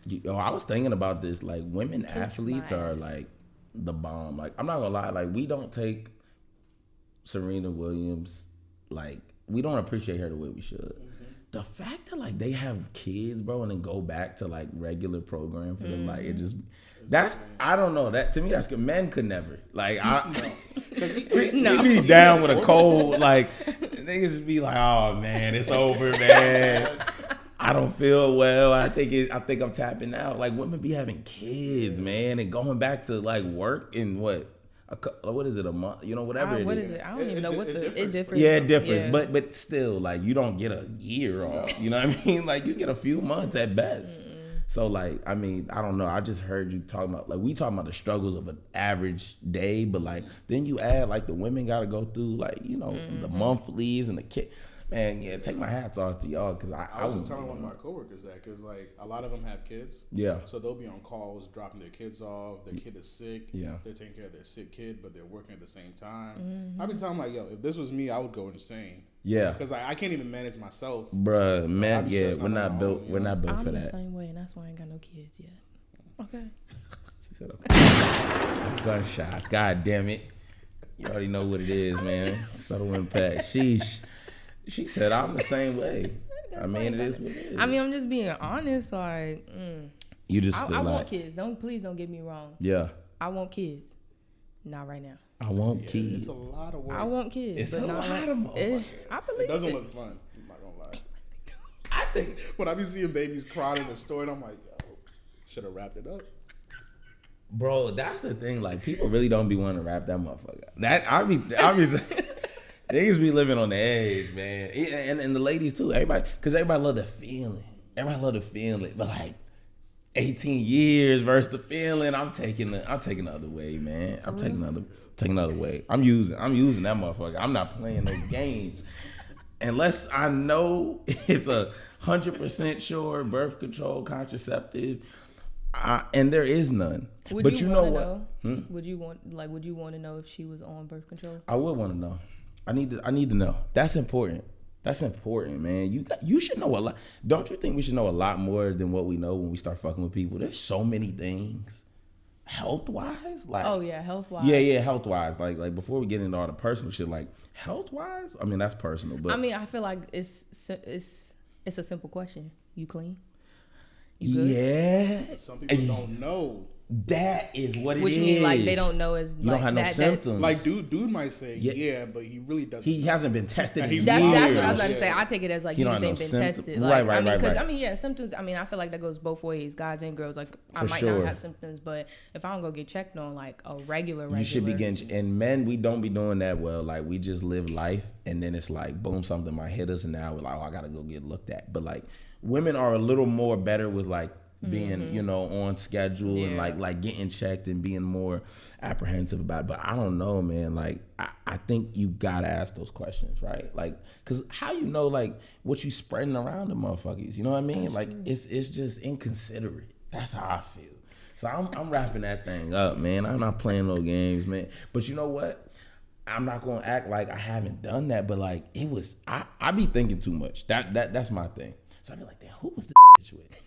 I was thinking about this. Like, women athletes are like the bomb. Like, I'm not gonna lie. Like, we don't take Serena Williams, like, we don't appreciate her the way we should. The fact that like they have kids, bro, and then go back to like regular program for them, like it just I don't know, that to me that's good. Men could never, like, we be down with a cold, like niggas just be like, oh man, it's over, man. I don't feel well. I think I'm tapping out. Like, women be having kids, man, and going back to like work in what is it, a month? You know, whatever what it is. is it? I don't even know what it differs. Yeah, it differs. Yeah. But still, like, you don't get a year off. You know what I mean? Like, you get a few months at best. So, like, I mean, I don't know. I just heard you talking about, like, we talking about the struggles of an average day, but like, then you add like the women got to go through, like, you know, the monthlies and the kid. Man, yeah, take my hats off to y'all, because I was just telling one of my coworkers that, because like a lot of them have kids. Yeah. So they'll be on calls, dropping their kids off. Their kid is sick. Yeah. They're taking care of their sick kid, but they're working at the same time. I've been telling them, like, yo, if this was me, I would go insane. Yeah. Because I can't even manage myself. Bruh, man, yeah, we're not built. We're not built for that. I'm the same way, and that's why I ain't got no kids yet. Okay. She said, okay. Gunshot. God damn it. You already know what it is, man. Subtle impact. Sheesh. She said, I'm the same way. I mean, it is what it is. I mean, I'm just being honest. Like, you just feel I like, want kids. Please don't get me wrong. Yeah. I want kids. Not right now. I want kids. It's a lot of work. I want kids. It's but a not lot of work. I believe it doesn't look fun. I'm not gonna lie. I think when I be seeing babies crying in the store, and I'm like, yo, should have wrapped it up. Bro, that's the thing. Like, people really don't be wanting to wrap that motherfucker. That I be niggas be living on the edge, man. And the ladies too. Because everybody love the feeling. Everybody love the feeling. But like 18 years versus the feeling, I'm taking the other way, man. I'm taking the other way. I'm using that motherfucker. I'm not playing those games unless I know it's 100% sure birth control contraceptive. And there is none. But you know what? Would you want to know if she was on birth control? I would want to know. I need to know. That's important. That's important, man. You should know a lot. Don't you think we should know a lot more than what we know when we start fucking with people? There's so many things, health wise. Like, oh yeah, health wise. Yeah, health wise. Like before we get into all the personal shit, like health wise. I mean, that's personal, but I mean, I feel like it's a simple question. You clean? You good? Yeah. Some people don't know. That is what it is. Which means like they don't know as you like, don't have no symptoms. Like dude might say yeah, but he really doesn't. He hasn't been tested. That's what I was about to say. I take it as like you just ain't been tested. Like, right. Because I mean, yeah, symptoms. I mean, I feel like that goes both ways, guys and girls. Like I might not have symptoms, but if I don't go get checked on like a regular, you should be getting. And men, we don't be doing that well. Like we just live life, and then it's like boom, something might hit us, and now we're like, oh, I gotta go get looked at. But like women are a little more better with like being, you know, on schedule and like getting checked and being more apprehensive about it. But I don't know, man. Like, I think you gotta ask those questions, right? Like, cause how you know like what you spreading around the motherfuckers? You know what I mean? Like, it's just inconsiderate. That's how I feel. So I'm wrapping that thing up, man. I'm not playing no games, man. But you know what? I'm not gonna act like I haven't done that. But like, it was I be thinking too much. That's my thing. So I be like, damn, who was the bitch with?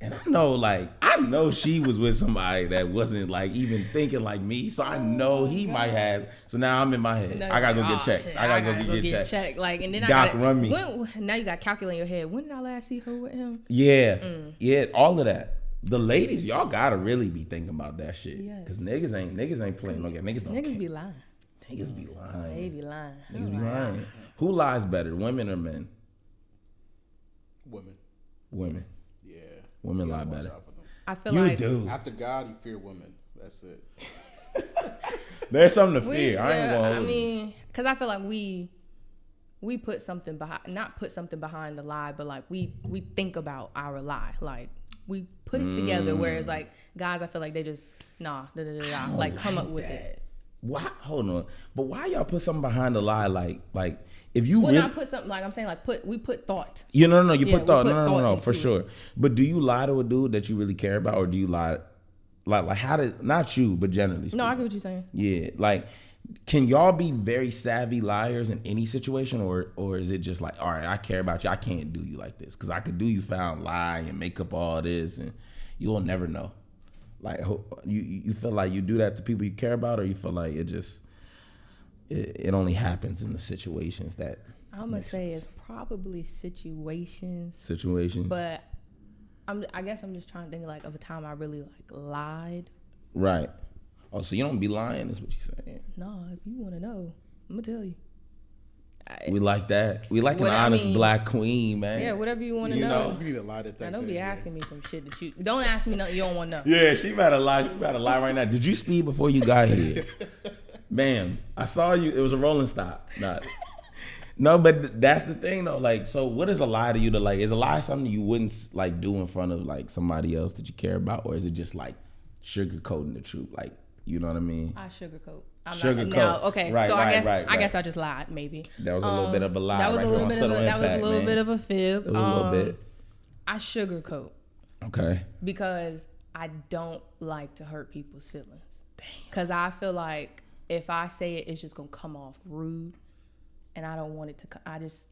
And I know she was with somebody that wasn't like even thinking like me. So I know he might have. So now I'm in my head. I gotta go get checked. Shit. I gotta go get checked. Like, and then Doc, run me. Now you got to calculate in your head. When did I last see her with him? Yeah, all of that. The ladies, y'all gotta really be thinking about that shit. Yes. Cause niggas ain't playing no game. Niggas don't. Niggas be lying. Niggas be lying. They be lying. Niggas be lying. Who lies better, women or men? Women. Yeah. Women lie better. I feel you like do. After God, you fear women. That's it. There's something to fear. I ain't gonna. I mean, because I feel like we put something behind, not put something behind the lie, but like we think about our lie. Like we put it together. Whereas like guys, I feel like they just like come up with it. Why? Hold on. But why y'all put something behind the lie? Like if you really not put something, like I'm saying, like we put thought. You no, you put thought. No, for sure. But do you lie to a dude that you really care about, or do you lie Like how did, not you, but generally speaking. No, I get what you're saying. Yeah, like, can y'all be very savvy liars in any situation, or is it just like, all right, I care about you, I can't do you like this, because I could do you foul and lie and make up all this, and you'll never know. Like, you feel like you do that to people you care about, or you feel like it only happens in the situations that I'm gonna say it's probably situations, but I guess I'm just trying to think like of a time I really like lied. Right. Oh, so you don't be lying, is what you're saying? No, if you want to know, I'm gonna tell you. We like that. We like an honest black queen, man. Yeah, whatever you want to know. You need a lie detector. Now, don't be asking me some shit that you don't ask me nothing you don't want to know. Yeah, she better lie. She better lie right now. Did you speed before you got here? Ma'am, I saw you. It was a rolling stop. No, but that's the thing though. Like, so what is a lie to you? To like, is a lie something you wouldn't like do in front of like somebody else that you care about, or is it just like sugarcoating the truth? Like, you know what I mean? I sugarcoat. Okay. Right, so right, I guess I just lied. Maybe that was a little bit of a lie. That was a little bit of a fib. A little bit. I sugarcoat. Okay. Because I don't like to hurt people's feelings. Because I feel like if I say it, it's just gonna come off rude, and I don't want it to. I'm gonna just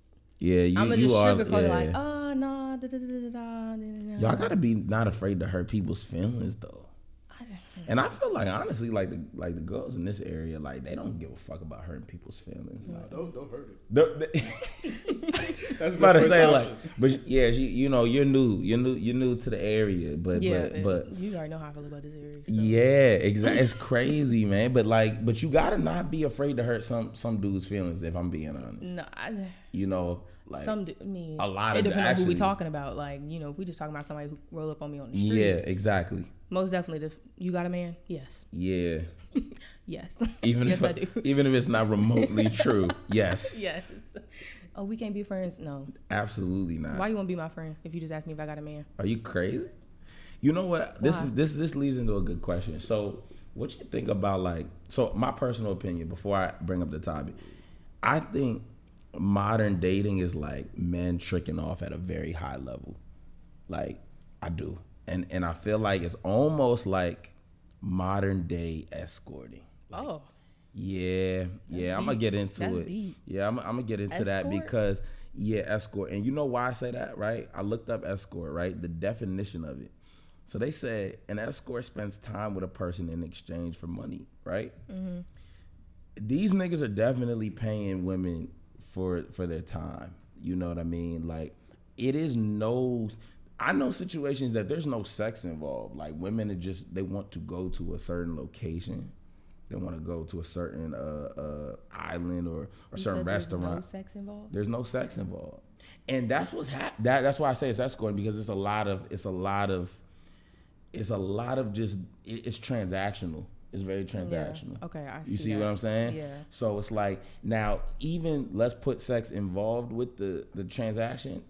sugarcoat it like, oh no, Y'all gotta be not afraid to hurt people's feelings though. And I feel like honestly, like the girls in this area, like they don't give a fuck about hurting people's feelings. Like, don't hurt it. That's about to say option. Like, but yeah, you're new to the area, but you already know how I feel about this area. So. Yeah, exactly. It's crazy, man. But you gotta not be afraid to hurt some dude's feelings. If I'm being honest, no, like a lot of it depends on who we talking about. Like, if we just talking about somebody who roll up on me on the street. Yeah, exactly. Most definitely. You got a man? Yes. Yeah. Yes. Yes, I do. Even if it's not remotely true. Yes. Yes. Oh, we can't be friends? No. Absolutely not. Why you want to be my friend if you just ask me if I got a man? Are you crazy? You know what? This leads into a good question. So, what you think about my personal opinion before I bring up the topic, I think modern dating is like men tricking off at a very high level. Like, I do. And I feel like it's almost like modern day escorting. Like, yeah, I'm gonna get into it. Deep. Yeah, I'm gonna get into that because escort. And you know why I say that, right? I looked up escort, right? The definition of it. So they said an escort spends time with a person in exchange for money, right? Mm-hmm. These niggas are definitely paying women for their time. You know what I mean? Like, I know situations that there's no sex involved. Like, women they want to go to a certain location. They want to go to a certain island or a certain restaurant. There's no sex involved? There's no sex involved. And that's what's that's why I say it's escorting, because it's transactional. It's very transactional. Yeah. Okay, I see. You see what I'm saying? Yeah. So it's like, now, even let's put sex involved with the transaction,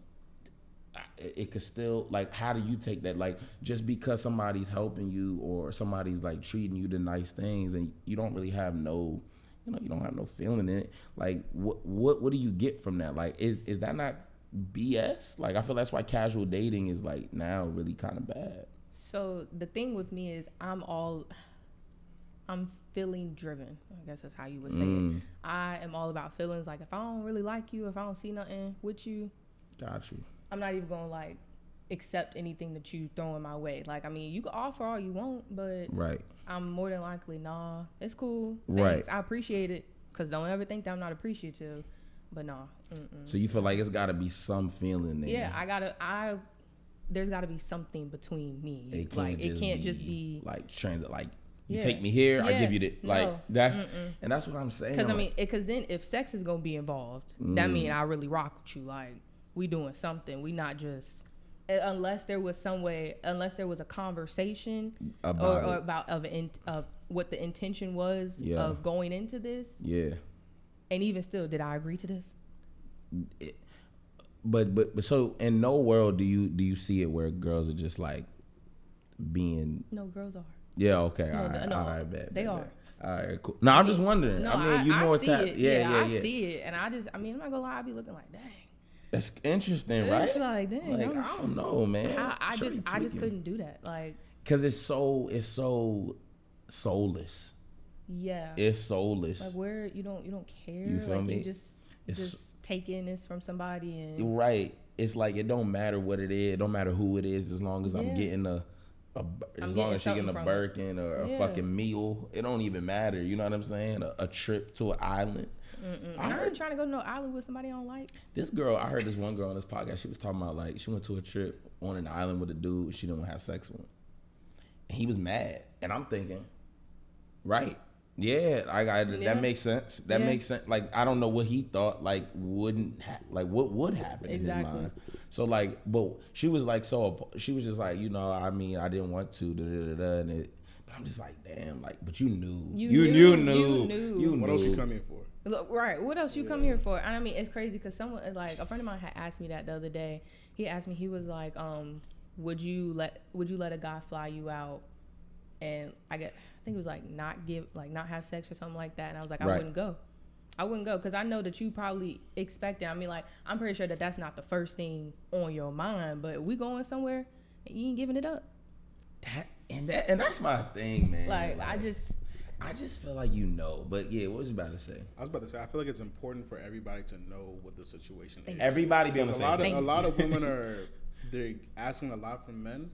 it could still, like, how do you take that? Like, just because somebody's helping you or somebody's like treating you to nice things and you don't really have you don't have no feeling in it. Like, what do you get from that? Like, is that not BS? Like, I feel that's why casual dating is like now really kind of bad. So the thing with me is I'm feeling driven. I guess that's how you would say it. I am all about feelings. Like, if I don't really like you, if I don't see nothing with you, got you, I'm not even gonna like accept anything that you throw in my way. Like, I mean, you can offer all you want, but right, I'm more than likely, nah, it's cool. Thanks. Right, I appreciate it, because don't ever think that I'm not appreciative. But nah. So you feel like it's got to be some feeling there? Yeah, there's got to be something between me. It can't just be like you take me here, I give you that. Like, and that's what I'm saying. Because then if sex is gonna be involved, that means I really rock with you. Like, we doing something. We not just, unless there was a conversation about what the intention was of going into this. Yeah. And even still, did I agree to this? But so in no world do you see it where girls are just like being. No, girls are. Yeah. Okay. No, all right. Bet. They are. All right. Cool. No, I'm just wondering. No, I mean, you more tap. Yeah. I see it, and I'm not gonna lie. I be looking like, dang. That's interesting, right? It's like, dang. Like, I don't know, man. I just couldn't do that. Like, Cause it's so soulless. Yeah. It's soulless. Like where you don't care. You feel like me? You just taking this from somebody and right. It's like it don't matter what it is. It don't matter who it is as long as I'm getting as long as she getting a Birkin or a fucking meal. It don't even matter. You know what I'm saying? A trip to an island. I ain't trying to go to no island with somebody I don't like. This girl, I heard this one girl on this podcast. She was talking about like she went to a trip on an island with a dude and she didn't want to have sex with him. And he was mad. And I'm thinking, right. Yeah, that makes sense. That makes sense. Like I don't know what he thought. Like what would happen in his mind. So like, but she was like, she was just like, I mean, I didn't want to. And but I'm just like, damn. Like, but you knew. You knew. What else you come here for? Look, right. What else you come here for? And I mean, it's crazy because someone like a friend of mine had asked me that the other day. He asked me. He was like, would you let a guy fly you out? And I think it was like not have sex or something like that. And I was like, I wouldn't go because I know that you probably expect it. I mean, like, I'm pretty sure that that's not the first thing on your mind, but we going somewhere and you ain't giving it up. And that's my thing, man. Like I just feel like but yeah, what was you about to say? I was about to say, I feel like it's important for everybody to know what the situation is. Everybody be on the same thing. A lot of women they're asking a lot from men,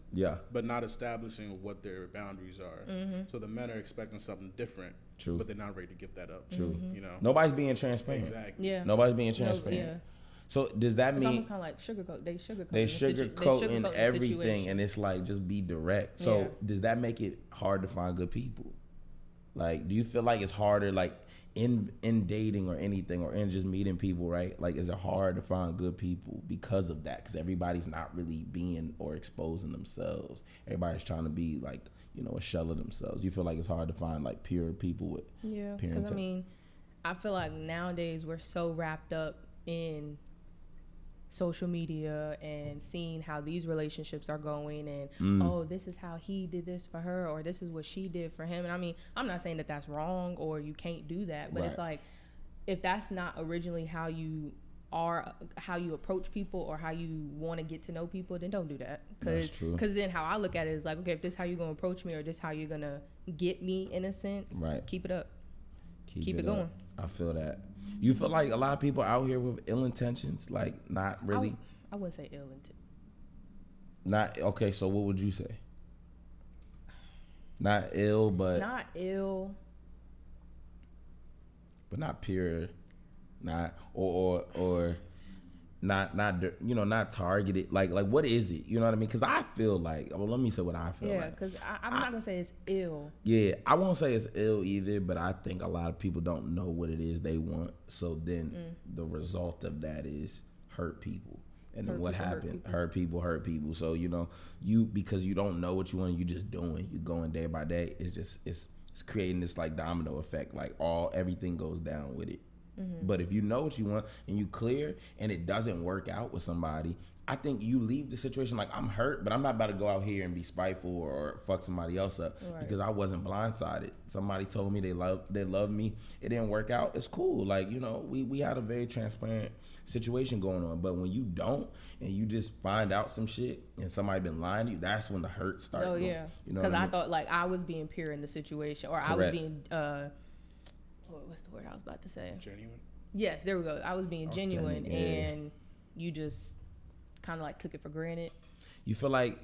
but not establishing what their boundaries are. So the men are expecting something different, but they're not ready to give that up. True. Nobody's being transparent. Exactly. Yeah. Nobody's being transparent. So does that mean it's almost kind of like sugarcoat? They sugarcoat everything, and it's like just be direct. So does that make it hard to find good people? Like, do you feel like it's harder, like in dating or anything, or in just meeting people, right? Like, is it hard to find good people because of that? Because everybody's not really being or exposing themselves. Everybody's trying to be like, a shell of themselves. You feel like it's hard to find like pure people with because I mean, I feel like nowadays we're so wrapped up in social media and seeing how these relationships are going and this is how he did this for her or this is what she did for him. And I mean, I'm not saying that that's wrong or you can't do that, but it's like, if that's not originally how you approach people or how you want to get to know people, then don't do that. Because then how I look at it is like, okay, if this is how you're going to approach me or this is how you're going to get me in a sense, keep it up. Keep it going. I feel that. You feel like a lot of people out here with ill intentions, like not really. I wouldn't say ill intent. Not okay. So what would you say? Not ill, but not ill, but not pure, not or not targeted. Like what is it? You know what I mean? Because I feel like, let me say what I feel like. Yeah, because I'm not gonna say it's ill. Yeah, I won't say it's ill either, but I think a lot of people don't know what it is they want. So then the result of that is hurt people. And then what happened? Hurt people. So because you don't know what you want, you just doing. You going day by day. It's creating this like domino effect. Like everything goes down with it. But if you know what you want and you clear and it doesn't work out with somebody, I think you leave the situation like, I'm hurt, but I'm not about to go out here and be spiteful or fuck somebody else up because I wasn't blindsided. Somebody told me they love me. It didn't work out. It's cool. Like, we had a very transparent situation going on. But when you don't and you just find out some shit and somebody been lying to you, that's when the hurt starts. Oh, yeah. Because I thought like I was being pure in the situation or I was being... what's the word I was about to say? Genuine? Yes, there we go. I was being genuine and you just kind of like took it for granted. You feel like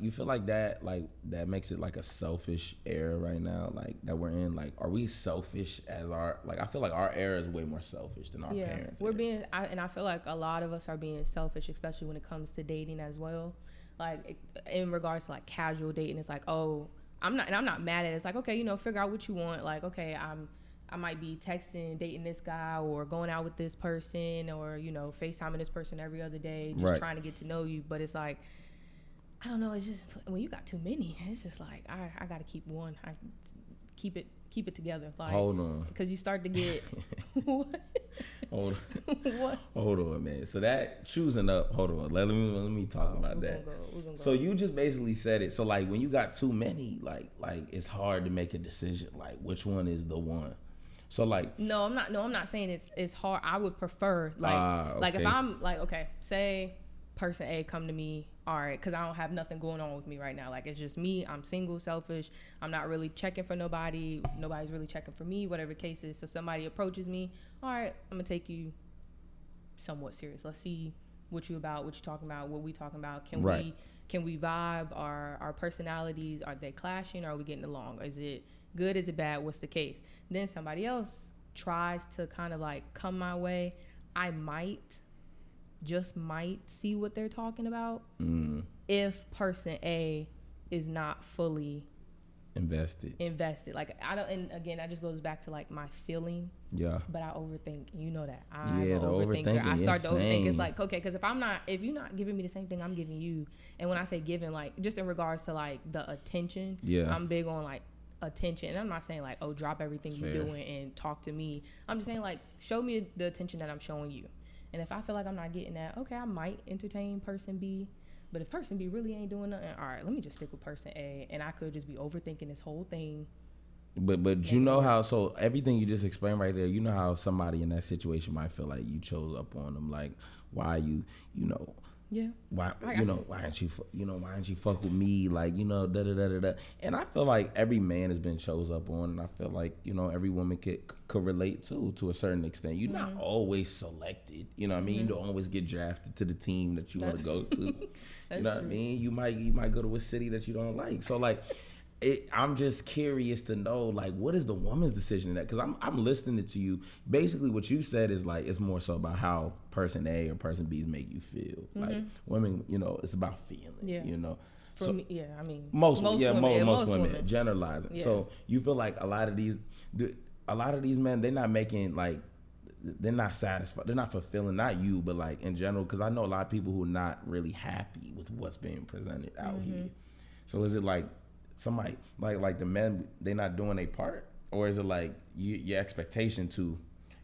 that makes it like a selfish era right now, like that we're in. Like, are we selfish as I feel like our era is way more selfish than our parents. We're being, I feel like a lot of us are being selfish, especially when it comes to dating as well. Like in regards to like casual dating, it's like, I'm not mad at it. It's like, okay, figure out what you want. Like, okay, I might be texting, dating this guy or going out with this person or, FaceTiming this person every other day, just trying to get to know you. But it's like, I don't know. It's just when you got too many, it's just like, I got to keep one. I keep it together. Like, hold on. Because you start to get, what? Hold on. What? Hold on, man. So that choosing up, hold on. Let me talk about that. We're gonna go. So you just basically said it. So like when you got too many, like it's hard to make a decision. Like which one is the one? So like I'm not saying it's hard. I would prefer like if I'm like, okay, say person A come to me all right, because I don't have nothing going on with me right now. Like, it's just me. I'm single, selfish. I'm not really checking for nobody. Nobody's really checking for me, whatever the case is. So somebody approaches me. All right, I'm going to take you somewhat serious. Let's see what you about, what you talking about, what we talking about. Can we vibe? Our personalities, are they clashing? Are we getting along? Is it good? Is it bad? What's the case? Then somebody else tries to kind of like come my way. I might see what they're talking about if person A is not fully invested. Like, I don't, and again, that just goes back to like my feeling. Yeah. But I overthink. You know that. I'm an overthinker. I start to overthink. It's like, okay, because if you're not giving me the same thing I'm giving you, and when I say giving, like just in regards to like the attention, I'm big on like attention. And I'm not saying like, oh, drop everything you're doing and talk to me. I'm just saying like, show me the attention that I'm showing you. And if I feel like I'm not getting that, okay, I might entertain person B. But if person B really ain't doing nothing, all right, let me just stick with person A. And I could just be overthinking this whole thing. But you know how, so everything you just explained right there, you know how somebody in that situation might feel like you chose up on them. Like, why you know. Yeah. Why aren't you fuck with me? Like, you know, da da da da da. And I feel like every man has been chose up on, and I feel like, you know, every woman could relate to a certain extent. You're not always selected. You know what I mean? You don't always get drafted to the team that you want to go to. You know what I mean? You might go to a city that you don't like. So like, I'm just curious to know, like, what is the woman's decision in that? Because I'm listening to you. Basically, what you said is like, it's more so about how person A or person B make you feel. Like, women, you know, it's about feeling. Yeah. You know. For me, yeah, I mean, most women generalizing. Yeah. So you feel like a lot of these men, they're not making like, they're not satisfied. They're not fulfilling, not you, but like in general. Because I know a lot of people who are not really happy with what's being presented out here. So is it like, somebody like the men, they're not doing their part, or is it like your expectation to?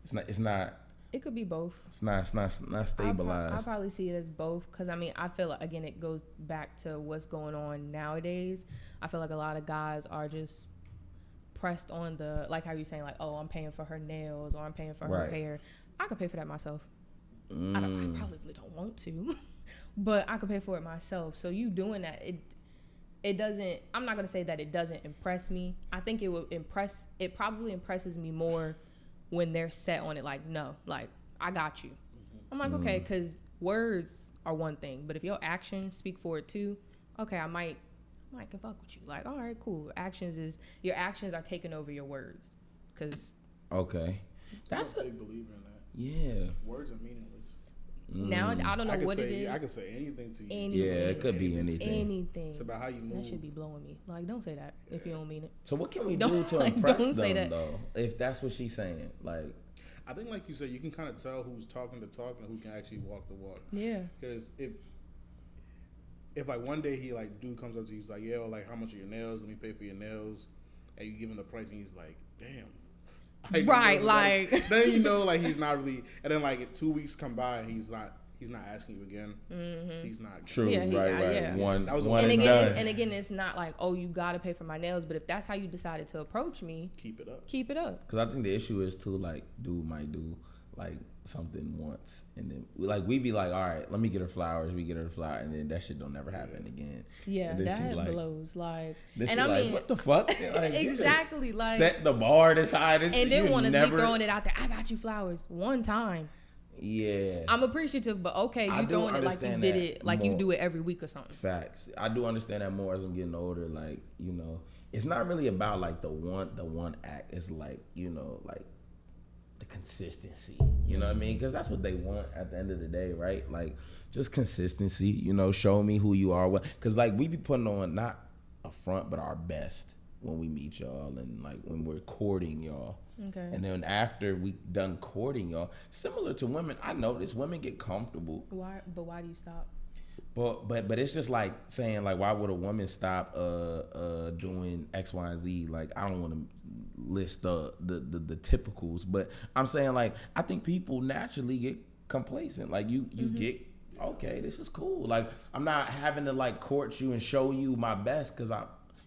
It's not. It could be both. It's not stabilized. I probably see it as both, because I mean, I feel like, again, it goes back to what's going on nowadays. I feel like a lot of guys are just pressed on the, like how you're saying, like, oh, I'm paying for her nails, or I'm paying for her hair. I could pay for that myself. I probably don't want to, but I could pay for it myself. So you doing that, it doesn't, I'm not going to say that it doesn't impress me. I think it probably impresses me more when they're set on it, like, no, like, I got you. I'm like, okay, because words are one thing, but if your actions speak for it too, okay, I might can fuck with you. Like, all right, cool. Your actions are taking over your words. Okay. That's a big believer in that. Yeah. Words are meaningless. Now I don't know what it is. I can say anything to you. Yeah, it could be anything. Anything. It's about how you move. That should be blowing me. Like, don't say that if you don't mean it. So what can we do to impress them, though? If that's what she's saying, like. I think, like you said, you can kind of tell who's talking the talk and who can actually walk the walk. Yeah. Because if like one day he like dude comes up to you, he's like, yeah, like, how much are your nails? Let me pay for your nails. And you give him the price, and he's like, damn. Right, like. Then you know, like, he's not really. And then like 2 weeks come by, and he's not asking you again. He's not. True. Yeah, right. Yeah. One and again, done. And again, it's not like, oh, you gotta pay for my nails. But if that's how you decided to approach me, keep it up. Because I think the issue is too, like, dude might do like something once, and then like we be like, all right, let me get her flowers. We get her flowers, and then that shit don't never happen again. Yeah, that like, blows. Like, and I mean, what the fuck? Like, exactly. Like, set the bar this high, and then want to be throwing it out there. I got you flowers one time. Yeah, I'm appreciative, but okay, you throwing it like you did it, like more, you do it every week or something. Facts. I do understand that more as I'm getting older. Like, you know, it's not really about like the one act. It's like, you know, like the consistency. You know what I mean? Because that's what they want at the end of the day, right? Like, just consistency. You know, show me who you are. Because like we be putting on not a front, but our best when we meet y'all, and like when we're courting y'all. Okay. And then after we done courting y'all, similar to women, I notice women get comfortable. Why? But why do you stop? But it's just like saying, like, why would a woman stop doing X, Y, and Z? Like, I don't want to list the typicals, but I'm saying, like, I think people naturally get complacent. Like, you get, okay, this is cool. Like, I'm not having to like court you and show you my best because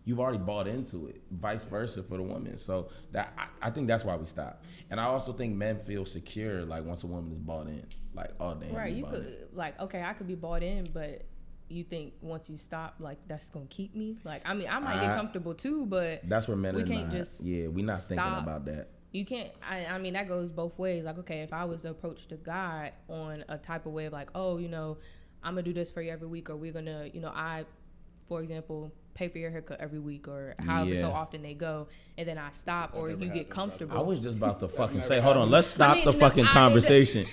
you've already bought into it. Vice versa for the woman. So that I think that's why we stop. And I also think men feel secure like once a woman is bought in. Like, oh damn. Right. You could like, okay, I could be bought in, but you think once you stop, like that's gonna keep me? Like, I mean, I might get comfortable too, but that's where men we are can't not. just we're not thinking about that. You can't. I mean, that goes both ways. Like, okay, if I was to approach the guy on a type of way of like, oh, I'm gonna do this for you every week, or we're gonna, I, for example, pay for your haircut every week, or however so often they go, and then I stop, or you get comfortable. I was just about to fucking say, hold on, let's stop the fucking conversation.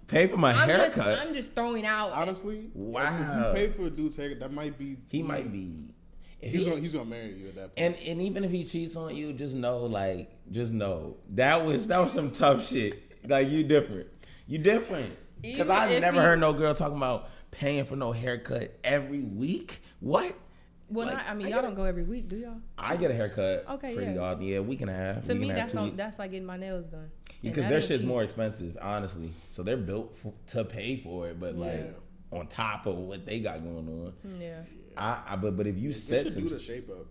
Pay for my haircut. I'm just throwing out. Honestly, wow. If you pay for a dude's haircut, that might be. He might be. He's gonna marry you at that point. And even if he cheats on you, just know that was some tough shit. Like you different. Because I never heard no girl talking about paying for no haircut every week. What? Well, y'all don't go every week, do y'all? I get a haircut. Okay, pretty often. Yeah, week and a half. To me, that's like getting my nails done. Because their shit's more expensive, honestly. So they're built to pay for it, but like on top of what they got going on. Yeah. But if you said do the shape up.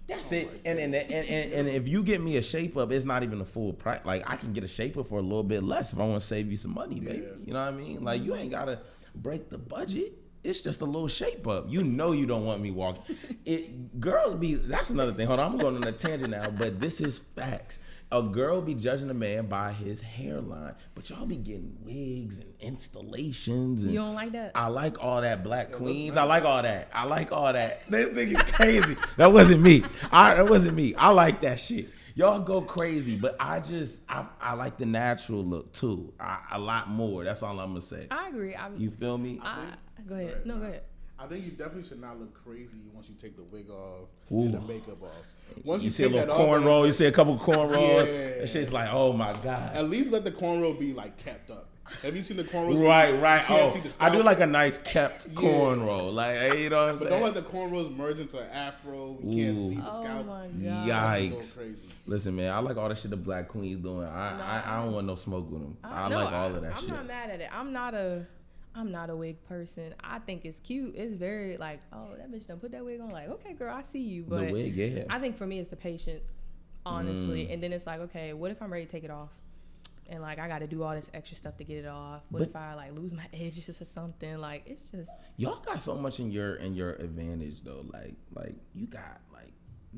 That's it. And if you get me a shape up, it's not even a full price. Like I can get a shape up for a little bit less if I want to save you some money, baby. You know what I mean? Like you ain't gotta break the budget. It's just a little shape up. You don't want me walking. That's another thing. Hold on, I'm going on a tangent now, but this is facts. A girl be judging a man by his hairline, but y'all be getting wigs and installations. And you don't like that? I like all that Black Queens. I like all that. This thing is crazy. That wasn't me. I like that shit. Y'all go crazy, but I like the natural look too. A lot more. That's all I'm gonna say. I agree. You feel me? Go ahead. Right, go ahead. I think you definitely should not look crazy once you take the wig off and the makeup off. Once you see a little cornrow, you see a couple cornrows. That shit's like, oh my god. At least let the cornrow be like kept up. Have you seen the cornrows? Right. I do like a nice kept cornrow. Like, hey, you know what I'm saying? But don't let the cornrows merge into an afro. You can't see the scalp. Oh my god. Yikes. Crazy. Listen, man, I like all the shit the Black Queens doing. I don't want no smoke with them. I like all of that shit. I'm not mad at it. I'm not a wig person. I think it's cute. It's very like, oh, that bitch done put that wig on. Like, okay, girl, I see you. But the wig, yeah. I think for me, it's the patience, honestly. And then it's like, okay, what if I'm ready to take it off? And like, I got to do all this extra stuff to get it off. What if I like lose my edges or something? Like, it's just. Y'all got so much in your advantage though. Like you got like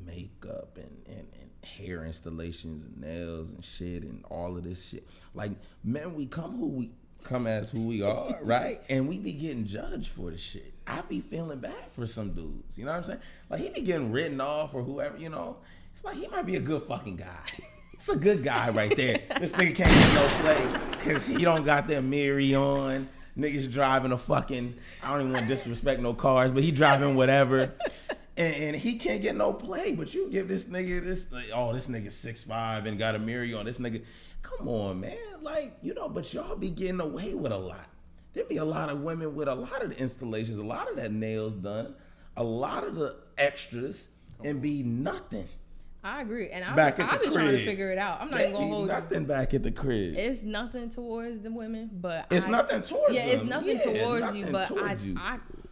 makeup and hair installations and nails and shit and all of this shit. Like, men, we come as who we are, right? And we be getting judged for the shit. I be feeling bad for some dudes. You know what I'm saying? Like he be getting written off or whoever, It's like he might be a good fucking guy. It's a good guy right there. This nigga can't get no play because he don't got that Miri on. Niggas driving a fucking, I don't even want to disrespect no cars, but he driving whatever. And he can't get no play, but you give this nigga this, like, oh, this nigga 6'5" and got a Miri on. This nigga, come on, man. Like, but y'all be getting away with a lot. There be a lot of women with a lot of the installations, a lot of that nails done, a lot of the extras, and be nothing. I agree. And I've been trying to figure it out. I'm not even going to hold nothing back at the crib. It's nothing towards the women, but it's nothing towards them. Yeah, it's nothing towards you, but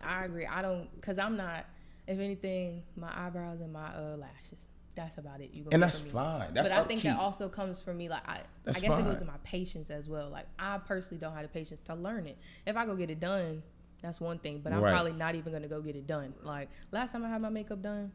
I agree. I don't, because I'm not, if anything, my eyebrows and my lashes. That's about it. And that's fine. That's but I think that also comes from me. Like I guess it goes to my patience as well. Like I personally don't have the patience to learn it. If I go get it done, that's one thing. But I'm probably not even gonna go get it done. Like last time I had my makeup done.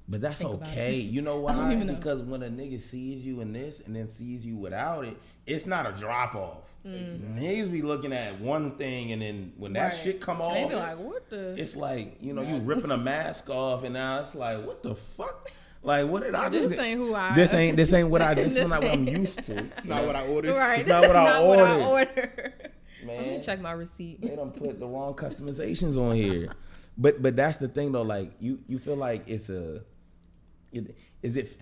But that's okay. You know why? Because when a nigga sees you in this and then sees you without it, it's not a drop off. Niggas be looking at one thing and then when that shit come off, they be like, what the? It's like, you ripping a mask off and now it's like, what the fuck? Like, what did I just? This ain't who I. This ain't what I. This is not what I'm used to. It's not what I ordered. Right. It's not what I ordered. Man, let me check my receipt. They done put the wrong customizations on here. But that's the thing though. Like you feel like it's a. Is it?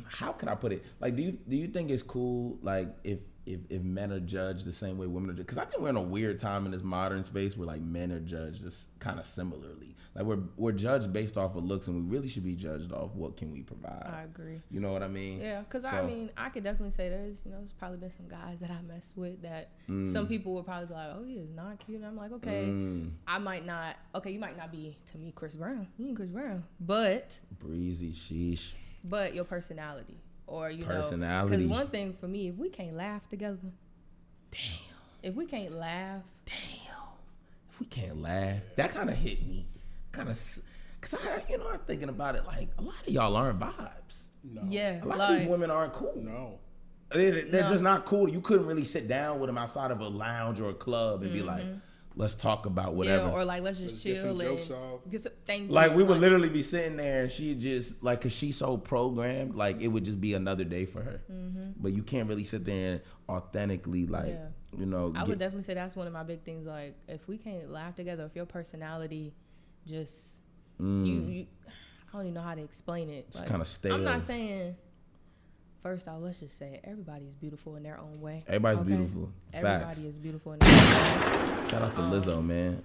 How can I put it? Like, do you think it's cool? Like, if men are judged the same way women are judged? Because I think we're in a weird time in this modern space where like men are judged just kind of similarly. Like we're judged based off of looks, and we really should be judged off what can we provide. I agree. You know what I mean? Yeah, because I could definitely say there's probably been some guys that I messed with that some people would probably be like, oh, he is not cute. And I'm like, okay, I might not. Okay, you might not be to me Chris Brown. You ain't Chris Brown, but breezy, sheesh. But your personality, or personality. Because one thing for me, if we can't laugh together, damn. If we can't laugh, damn. if we can't laugh, that kind of hit me. Because I'm thinking about it, like, a lot of y'all aren't vibes. No. Yeah. A lot of these women aren't cool. No. They're just not cool. You couldn't really sit down with them outside of a lounge or a club and be like, let's talk about whatever. Yeah, or like, let's just chill. Get some jokes off. Thank like, you. we would literally be sitting there and she just, like, because she's so programmed, like, it would just be another day for her. But you can't really sit there and authentically, like, I would definitely say that's one of my big things. Like, if we can't laugh together, if your personality just, you I don't even know how to explain it. It's kind of stale. I'm not saying... First off, let's just say everybody's beautiful in their own way. Everybody's beautiful. Everybody Facts. is beautiful in their own way. Shout out to Lizzo, man.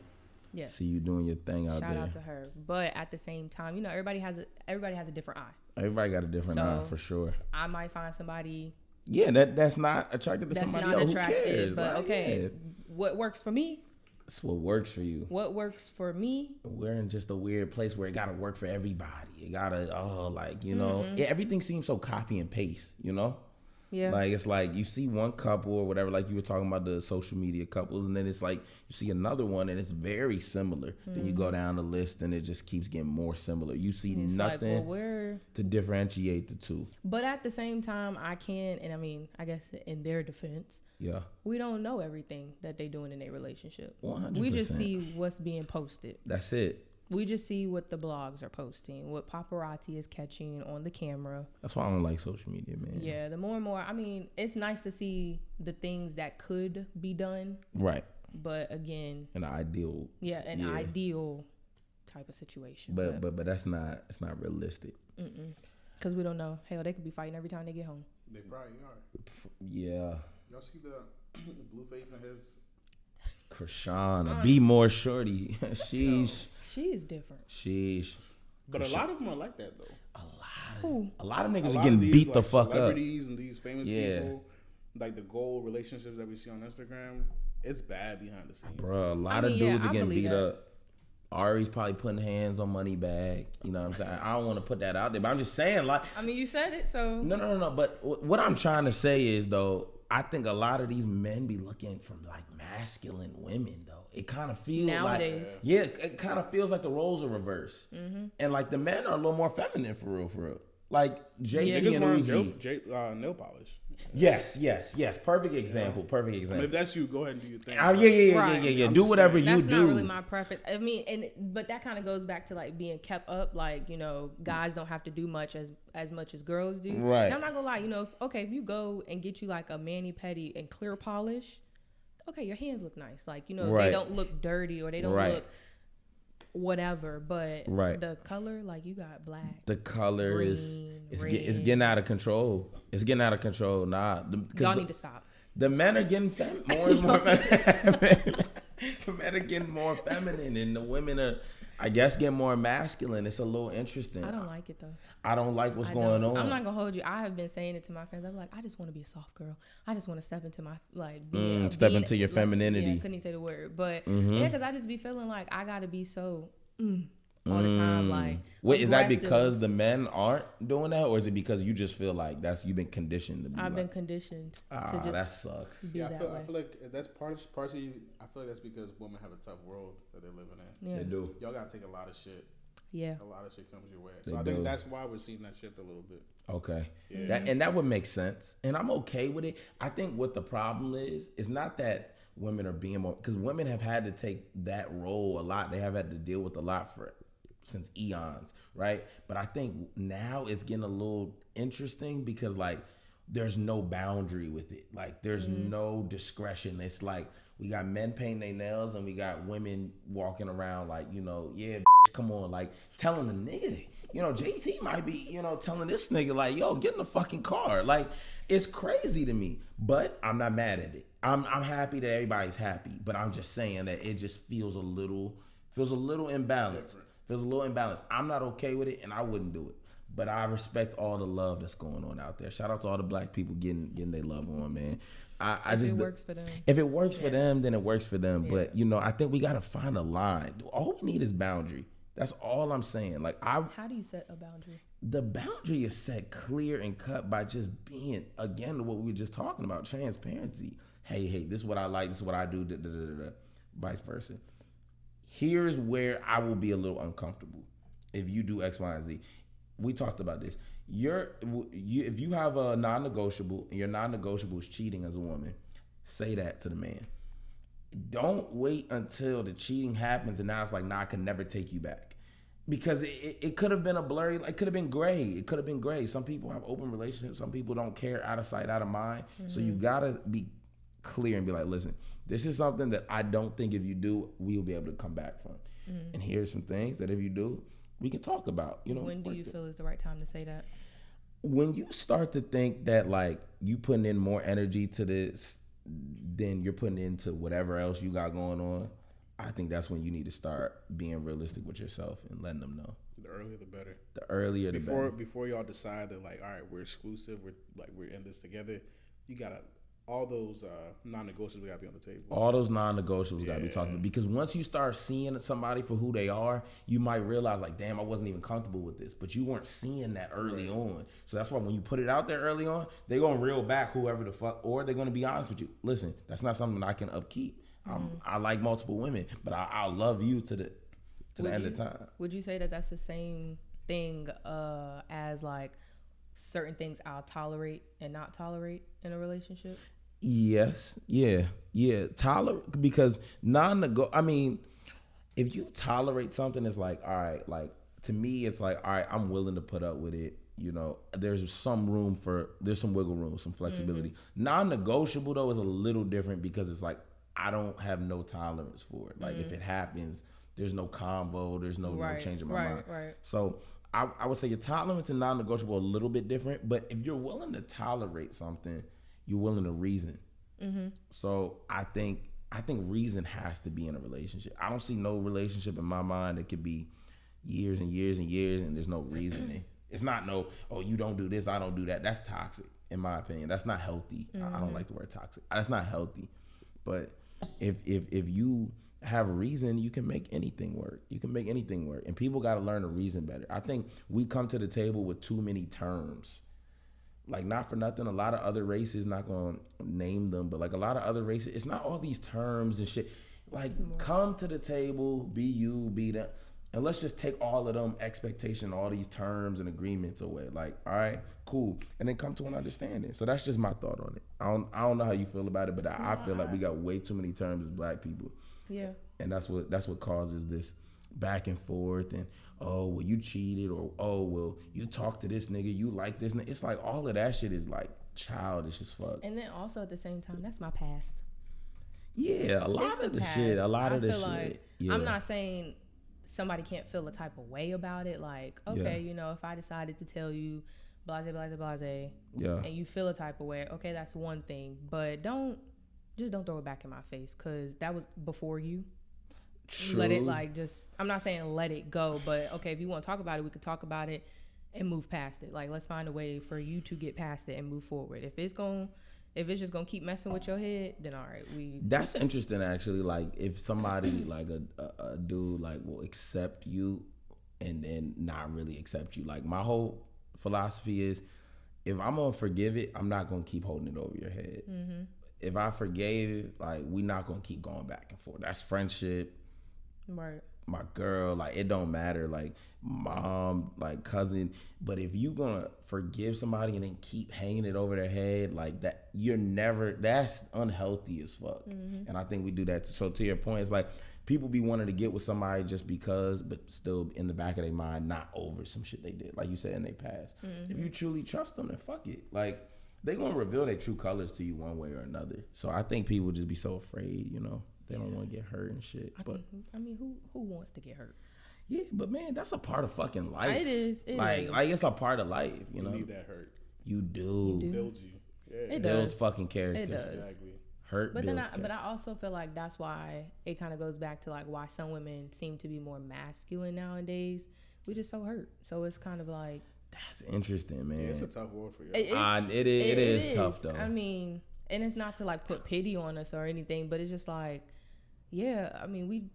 Yes. See you doing your thing out there. Shout out to her. But at the same time, everybody has a different eye. Everybody got a different eye for sure. I might find somebody. Yeah, that's not attracted to somebody else. Who cares? But like, okay, what works for me? That's what works for you. What works for me? We're in just a weird place where it gotta work for everybody. It gotta, everything seems so copy and paste, Yeah. Like, it's like you see one couple or whatever, like you were talking about the social media couples, and then it's like you see another one and it's very similar. Then you go down the list and it just keeps getting more similar. You see nothing to differentiate the two. But at the same time, I guess in their defense, we don't know everything that they doing in their relationship. 100%. We just see what's being posted. That's it. We just see what the blogs are posting, what paparazzi is catching on the camera. That's why I don't like social media, man. Yeah, the more and more, it's nice to see the things that could be done. Right. But again, an ideal type of situation. But that's not, it's not realistic. Because we don't know. Hell, they could be fighting every time they get home. They probably are. Yeah. Y'all see the Blueface and his... Krishana, be more shorty. She is different. But a lot of them are like that though. A lot of niggas are getting beat like the fuck up. Celebrities and these famous people, like the gold relationships that we see on Instagram, it's bad behind the scenes. Bro, a lot of dudes are getting beat up. Ari's probably putting hands on Moneybag. You know what I'm saying? I don't want to put that out there, but I'm just saying, like... you said it, so... No. But what I'm trying to say is, though, I think a lot of these men be looking for, like, masculine women, though. It kind of feels nowadays. Like... Yeah, it kind of feels like the roles are reversed. And, like, the men are a little more feminine, for real. Like, JT and Uzi. Nail polish. Yes. Perfect example. If that's you, go ahead and do your thing. Yeah. Do whatever you do. That's not really my preference. But that kind of goes back to like being kept up. Like, guys don't have to do much as much as girls do. Right. And I'm not gonna lie. If you go and get you like a mani-pedi and clear polish, okay, your hands look nice. Like, they don't look dirty or they don't look whatever, but the color, like you got black. The color green, it's getting out of control. It's getting out of control. Y'all need to stop. The men are getting more and more feminine. The men are getting more feminine, and the women are, I guess, getting more masculine. It's a little interesting. I don't like it though. I don't like what's going on. I'm not gonna hold you. I have been saying it to my friends. I'm like, I just want to be a soft girl. I just want to step into my into your femininity. Yeah, I couldn't even say the word, but because I just be feeling like I gotta be so all the time. Like, wait, is that because the men aren't doing that, or is it because you just feel like you've been conditioned to be? I've been conditioned. To just that sucks. I feel like that's partially. I feel like that's because women have a tough world that they're living in. Yeah. They do. Y'all gotta take a lot of shit. Yeah. A lot of shit comes your way. So I think that's why we're seeing that shift a little bit. Okay. Yeah. That would make sense. And I'm okay with it. I think what the problem is not that women are being more, because women have had to take that role a lot. They have had to deal with a lot since eons, right? But I think now it's getting a little interesting because like there's no boundary with it. Like there's no discretion. It's like we got men painting their nails and we got women walking around like, come on, like telling the nigga, JT might be, telling this nigga like, yo, get in the fucking car. Like it's crazy to me, but I'm not mad at it. I'm happy that everybody's happy, but I'm just saying that it just feels a little imbalanced. Feels a little imbalanced. I'm not okay with it, and I wouldn't do it. But I respect all the love that's going on out there. Shout out to all the black people getting their love on, man. If it works for them. If it works for them, then it works for them. Yeah. But I think we gotta find a line. All we need is boundary. That's all I'm saying. Like how do you set a boundary? The boundary is set clear and cut by just being, again, what we were just talking about, transparency. Hey, this is what I like. This is what I do. Vice versa. here's where I will be a little uncomfortable if you do X, Y, and Z. We talked about this. If you have a non-negotiable and your non-negotiable is cheating as a woman, say that to the man. Don't wait until the cheating happens and now it's like, nah, I can never take you back. Because it could have been a blurry, it could have been gray. It could have been gray. Some people have open relationships. Some people don't care, out of sight, out of mind. Mm-hmm. So you gotta be clear and be like, listen, this is something that I don't think if you do, we'll be able to come back from. Mm-hmm. And here's some things that if you do, we can talk about. You know, when do you feel is the right time to say that? When you start to think that like you putting in more energy to this than you're putting into whatever else you got going on, I think that's when you need to start being realistic with yourself and letting them know. The earlier the better. The earlier the better. Before y'all decide that like, all right, we're exclusive, we're in this together, you gotta, all those non-negotiables gotta be on the table. All those non-negotiables gotta be talking about. Because once you start seeing somebody for who they are, you might realize like, damn, I wasn't even comfortable with this. But you weren't seeing that early on. So that's why when you put it out there early on, they're gonna reel back whoever the fuck, or they're gonna be honest with you. Listen, that's not something I can upkeep. I like multiple women, but I'll love you to the end of time. Would you say that that's the same thing as like certain things I'll tolerate and not tolerate in a relationship? Yes. Yeah. Tolerate, because I mean, if you tolerate something, it's like, all right, like to me, it's like, all right, I'm willing to put up with it. You know, there's some wiggle room, some flexibility. Mm-hmm. Non-negotiable though is a little different because it's like, I don't have no tolerance for it. Like if it happens, there's no convo, there's no change in my mind. Right. So I would say your tolerance and non-negotiable are a little bit different, but if you're willing to tolerate something, you're willing to reason. Mm-hmm. So I think reason has to be in a relationship. I don't see no relationship in my mind that could be years and years and years and there's no reasoning. It's not you don't do this, I don't do that. That's toxic, in my opinion. That's not healthy. Mm-hmm. I don't like the word toxic. That's not healthy. But if you have reason, you can make anything work. And people got to learn to reason better. I think we come to the table with too many terms. Like, not for nothing, a lot of other races, not going to name them, but like a lot of other races, it's not all these terms and shit. Like, come to the table, be you, be them. And let's just take all of them expectation, all these terms and agreements away. Like, all right, cool. And then come to an understanding. So that's just my thought on it. I don't know how you feel about it, but I feel like we got way too many terms as black people. Yeah. And that's what causes this back and forth and, oh, well, you cheated, or, oh, well, you talked to this nigga, you like this nigga. It's like all of that shit is like childish as fuck. And then also at the same time, that's my past. Yeah, a lot of the shit. Yeah. I'm not saying somebody can't feel a type of way about it. Like, okay, you know, if I decided to tell you blase, and you feel a type of way, okay, that's one thing. But don't throw it back in my face, because that was before you. True. Let it I'm not saying let it go, but okay, if you want to talk about it, we could talk about it and move past it. Like, let's find a way for you to get past it and move forward. If it's just gonna keep messing with your head, then all right. That's interesting, actually. Like, if somebody like a dude like will accept you and then not really accept you. Like, my whole philosophy is, if I'm gonna forgive it, I'm not gonna keep holding it over your head. Mm-hmm. If I forgave it, like, we're not gonna keep going back and forth. That's friendship. Right. My girl, like, it don't matter, like, mom, like, cousin. But if you gonna forgive somebody and then keep hanging it over their head like that, that's unhealthy as fuck. Mm-hmm. And I think we do that. So to your point, it's like people be wanting to get with somebody just because, but still in the back of their mind, not over some shit they did, like you said, in their past. Mm-hmm. If you truly trust them, then fuck it. Like, they gonna reveal their true colors to you one way or another. So I think people just be so afraid, you know. They don't want to get hurt and shit. I mean, who wants to get hurt? Yeah, but man, that's a part of fucking life. It is. Like it's a part of life, you know. You need that hurt. You do. It builds you. Yeah. It builds does. fucking character. It does. Exactly. Hurt builds character. But I also feel like that's why it kind of goes back to like why some women seem to be more masculine nowadays. We just so hurt. So it's kind of like. That's interesting, man. Yeah, it's a tough word for you. It is tough though. I mean, and it's not to like put pity on us or anything, but it's just like. Yeah, I mean,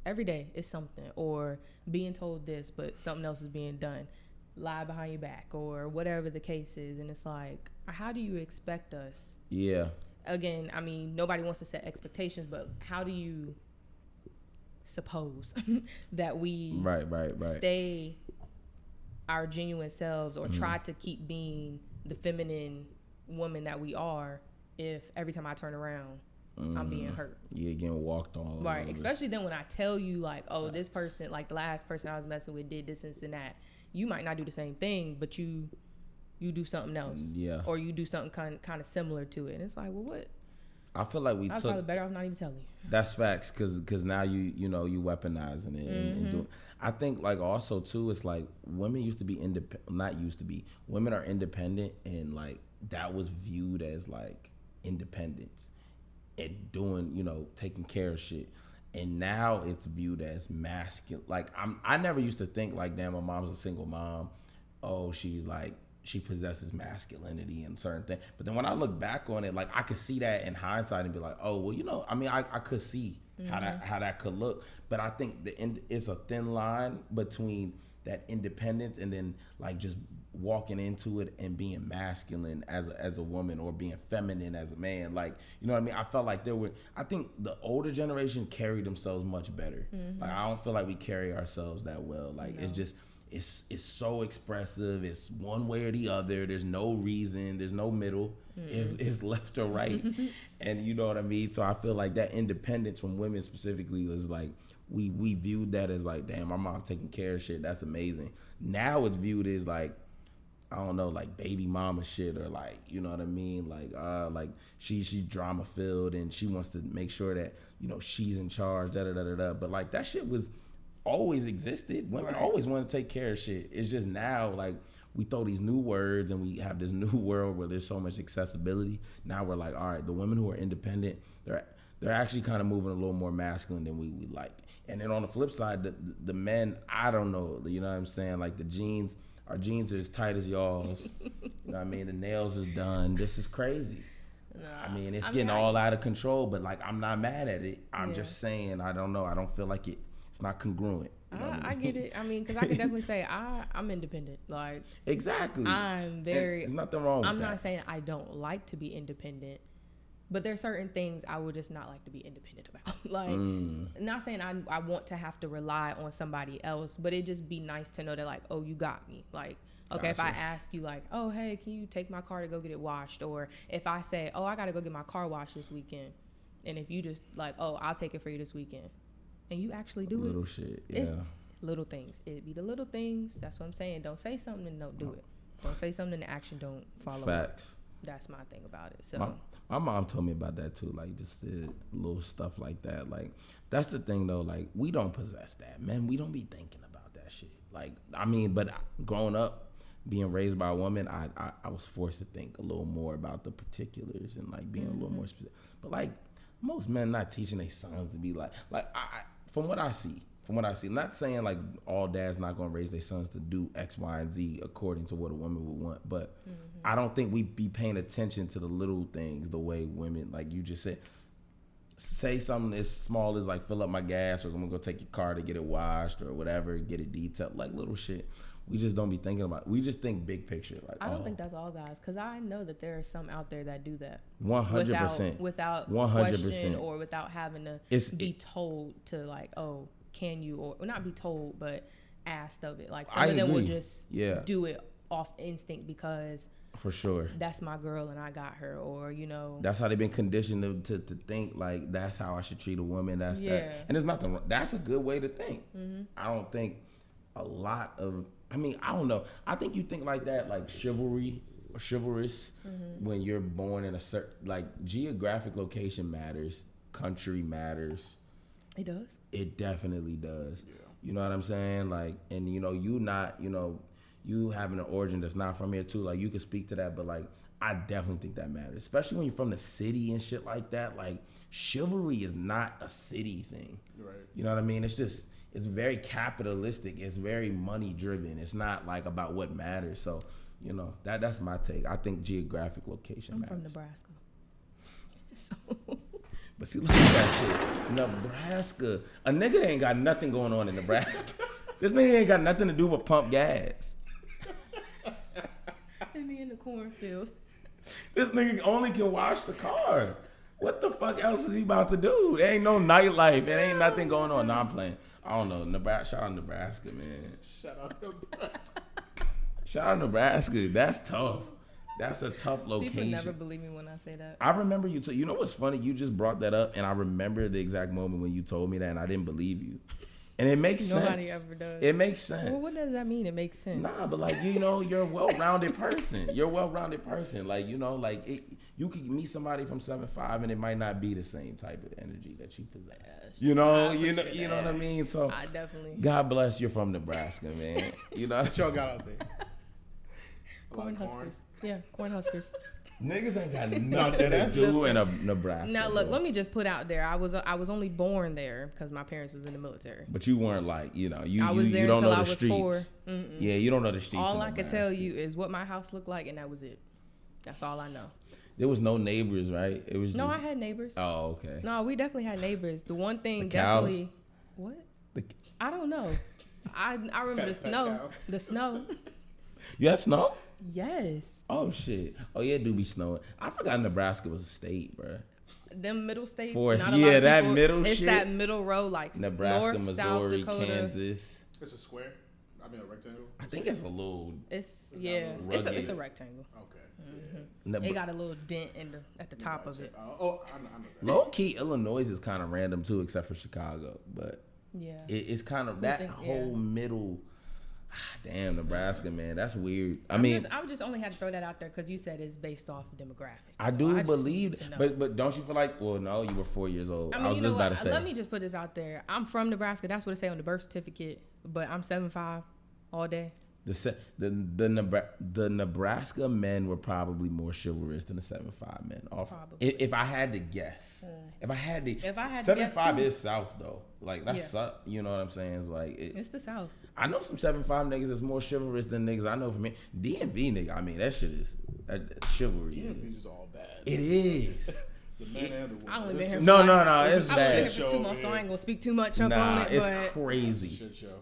every day is something, or being told this, but something else is being done, lie behind your back, or whatever the case is. And it's like, how do you expect us? Yeah. Again, I mean, nobody wants to set expectations, but how do you suppose that we right. stay our genuine selves or try to keep being the feminine woman that we are if every time I turn around I'm being hurt. Yeah, getting walked on. Right. Especially then when I tell you like, oh, this person, like the last person I was messing with did this and that. You might not do the same thing, but you do something else. Yeah. Or you do something kind of similar to it. And it's like, well, what? I feel like I was probably better off not even telling you. That's facts, cause now you weaponizing it and doing. I think like also too, it's like women used to be women are independent, and like that was viewed as like independence and doing, taking care of shit. And now it's viewed as masculine. Like I never used to think like, damn, my mom's a single mom. Oh, she's like, she possesses masculinity and certain things. But then when I look back on it, like I could see that in hindsight and be like, oh, well, I could see how that could look. But I think it's a thin line between that independence and then like just walking into it and being masculine as a woman or being feminine as a man. Like, you know what I mean? I felt like I think the older generation carried themselves much better. Like I don't feel like we carry ourselves that well. Like it's just, it's so expressive. It's one way or the other. There's no reason. There's no middle. It's left or right. And you know what I mean? So I feel like that independence from women specifically was like, we viewed that as like, damn, my mom taking care of shit. That's amazing. Now it's viewed as like, I don't know, like baby mama shit, or like, you know what I mean? Like she's drama filled and she wants to make sure that, she's in charge, But like that shit was always existed. Women always want to take care of shit. It's just now like we throw these new words and we have this new world where there's so much accessibility. Now we're like, all right, the women who are independent, they're actually kind of moving a little more masculine than we like. And then on the flip side, the men, I don't know, you know what I'm saying? Like our jeans are as tight as y'all's. You know what I mean? The nails is done. This is crazy. I mean, it's getting all out of control, but like, I'm not mad at it. I'm just saying, I don't know. I don't feel like it's not congruent. You know I get it. I mean, because I can definitely say I'm independent. Like, exactly. I'm very. There's nothing wrong with that. I'm not saying I don't like to be independent, but there's certain things I would just not like to be independent about. Like, not saying I want to have to rely on somebody else, but it just be nice to know that like, oh, you got me. Like, okay, gotcha. If I ask you like, oh, hey, can you take my car to go get it washed? Or if I say, oh, I got to go get my car washed this weekend. And if you just like, oh, I'll take it for you this weekend. And you actually do little shit, yeah. It's little things. It'd be the little things. That's what I'm saying. Don't say something and don't do it. Don't say something and the action don't follow. Facts. That's my thing about it. So my mom told me about that too. Like just little stuff like that. Like that's the thing though. Like we don't possess that, man. We don't be thinking about that shit. Like I mean, but growing up, being raised by a woman, I was forced to think a little more about the particulars and like being a little more specific. But like most men not teaching their sons to be like I from what I see, not saying like all dads not gonna raise their sons to do X, Y, and Z according to what a woman would want, but I don't think we be paying attention to the little things the way women, like you just said, say something as small as like fill up my gas, or I'm gonna go take your car to get it washed or whatever, get it detailed, like little shit. We just don't be thinking about it. We just think big picture. Like I don't think that's all guys, because I know that there are some out there that do that 100%, without 100%, question or without having to be told to like, oh, can you, or not be told, but asked of it. Like some of them will just do it off instinct because for sure that's my girl and I got her, or that's how they've been conditioned to think like that's how I should treat a woman. That's that, and there's nothing wrong. That's a good way to think. I don't think a lot of. I mean, I don't know. I think you think like that, like chivalrous, when you're born in a certain, like geographic location matters, country matters. It does. It definitely does. Yeah. You know what I'm saying? Like, and you having an origin that's not from here too. Like, you can speak to that, but like, I definitely think that matters, especially when you're from the city and shit like that. Like, chivalry is not a city thing. Right. You know what I mean? It's just. It's very capitalistic. It's very money driven. It's not like about what matters. So, that's my take. I think geographic location matters. I'm from Nebraska. So. But see, look at that shit. Nebraska. A nigga ain't got nothing going on in Nebraska. This nigga ain't got nothing to do but pump gas. And me in the cornfield. This nigga only can wash the car. What the fuck else is he about to do? There ain't no nightlife. There ain't nothing going on. Nah, I'm playing. I don't know. Nebraska. Shout out Nebraska, man. Shout out Nebraska. Shout out Nebraska. That's tough. That's a tough location. People never believe me when I say that. I remember you. You know what's funny? You just brought that up, and I remember the exact moment when you told me that, and I didn't believe you. And it makes sense. Nobody ever does. It makes sense. Well, what does that mean? It makes sense. Nah, but like, you know, you're a well-rounded person. You're a well-rounded person. Like, you know, like you could meet somebody from 7'5" and it might not be the same type of energy that you possess. You know what I mean? So I definitely. God bless you're from Nebraska, man. You know what y'all got out there? Corn Huskers. Yeah, Corn Huskers. Niggas ain't got nothing to do in Nebraska. Now look, let me just put out there. I was only born there because my parents was in the military. But you weren't like, you know, you I was there you don't until know I the was streets. 4. Yeah, you don't know the streets. All I could tell you is what my house looked like, and that was it. That's all I know. There was no neighbors, right? It was. No, just... I had neighbors. Oh, okay. No, we definitely had neighbors. The one thing the cows? definitely. What? I don't know. I remember the snow. The snow. You had snow? Yes. Oh shit! Oh yeah, it do be snowing. I forgot Nebraska was a state, bro. Them middle states. Not yeah, that people, middle it's shit. It's that middle row, like Nebraska, North, Missouri, South Dakota. Kansas. It's a square. I mean a rectangle. I think it's a little. It's a rectangle. Okay. Mm-hmm. It got a little dent at the top of it. I know that. Low key, Illinois is kind of random too, except for Chicago. But yeah, it's kind of that whole middle. Damn, Nebraska, man, that's weird. I would just only have to throw that out there because you said it's based off of demographics. I do believe, but don't you feel like? Well, no, you were 4 years old. I was just about to say. Let me just put this out there. I'm from Nebraska. That's what it say on the birth certificate. But I'm 7'5" all day. The Nebraska men were probably more chivalrous than the 7'5" men. If I had to guess, if I had to 7'5" is South though. Like that's you know what I'm saying? It's like it's the South. I know some 7'5" niggas that's more chivalrous than niggas I know from me. DMV nigga, I mean that shit is chivalry. DMV is all bad. It is. The man and the woman. I only been here. No, it's bad. I've been here for 2 months, so I ain't gonna speak too much up on it. It's crazy. Shit show.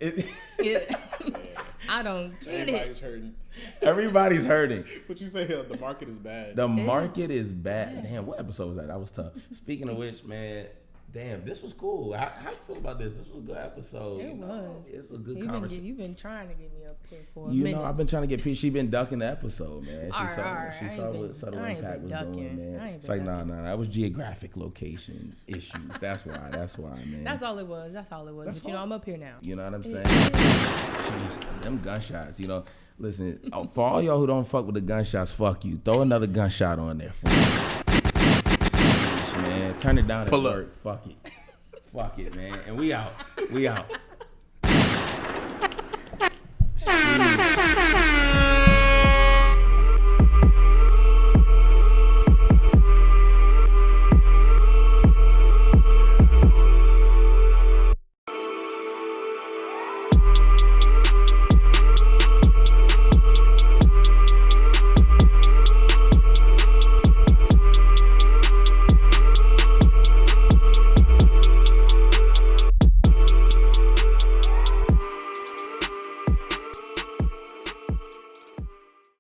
I don't get Everybody's hurting. Everybody's hurting. What you say? The market is bad. The market is bad. Damn, what episode was that? That was tough. Speaking of which, man, damn, this was cool. How you feel about this? This was a good episode. It was. It's a good conversation. You've been trying to get me up here for a minute. minute. You know, I've been trying to get she been ducking the episode, man. She saw what Subtle Impact was doing, man. It's like, nah. That was geographic location issues. That's why, man. That's all it was. But you know, I'm up here now. You know what I'm saying? Them gunshots, you know. Listen, for all y'all who don't fuck with the gunshots, fuck you. Throw another gunshot on there for me. Man, turn it down at work. Fuck it, man. And we out.